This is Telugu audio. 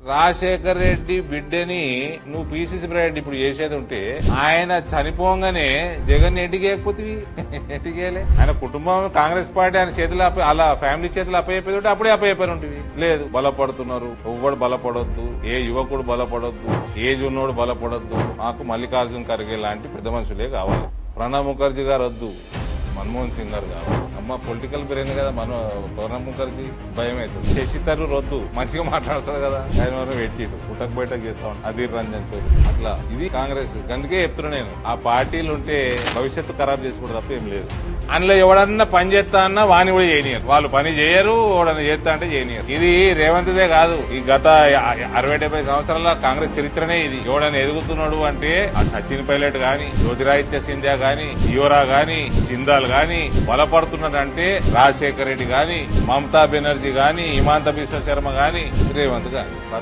రాజశేఖర్ రెడ్డి బిడ్డని నువ్వు పిసిసి ప్రెసిడెంట్ ఇప్పుడు చేసేది ఉంటే ఆయన చనిపోగానే జగన్ ఎంటికేయకపోతే ఎంటికేయలే. ఆయన కుటుంబం కాంగ్రెస్ పార్టీ ఆయన చేతులు అలా ఫ్యామిలీ చేతులు అప్పయిపోయి ఉంటే అప్పుడే అప్పయిపోయి ఉంటుంది. లేదు, బలపడుతున్నారు. ఎవ్వడు బలపడొద్దు, ఏ యువకుడు బలపడొద్దు, ఏజ్ ఉన్నోడు బలపడొద్దు. మాకు మల్లికార్జున ఖర్గే లాంటి పెద్ద మనుషులే కావాలి. ప్రణబ్ ముఖర్జీ గారు వద్దు, మన్మోహన్ సింగ్ గారు కావాలి. అమ్మ పొలిటికల్ బ్రెయిన్ కదా, ప్రణబ్ ముఖర్జీ భయం అవుతుంది. శశి తరూర్ వద్దు, మంచిగా మాట్లాడతాడు కదా, ఆయన పెట్టిడు పుట్టక్ బయటకు చేస్తా ఉంటాడు. అధీర్ రంజన్ చౌదరి అట్లా. ఇది కాంగ్రెస్. అందుకే చెప్తున్నా నేను, ఆ పార్టీలు ఉంటే భవిష్యత్తు ఖరాబ్ చేసుకోవడం తప్ప ఏం లేదు. అందులో ఎవడన్నా పని చేస్తా అన్నా వాని కూడా చేయనియరు. వాళ్ళు పని చేయరు, ఎవడన్నా చేస్తా అంటే చేయనియరు. ఇది రేవంత్దే కాదు, ఈ గత 60-70 సంవత్సరాల కాంగ్రెస్ చరిత్రనే ఇది. ఎవడన్నా ఎదుగుతున్నాడు అంటే సచిన్ పైలట్ గాని, జ్యోతిరాదిత్య సింధ్యా గాని, యువరా గాని, జిందాల్ గాని బలపడుతున్నాడంటే రాజశేఖర్ రెడ్డి గాని, మమతా బెనర్జీ గాని, హిమాంత బిశ్వ శర్మ గాని, రేవంత్ గాని.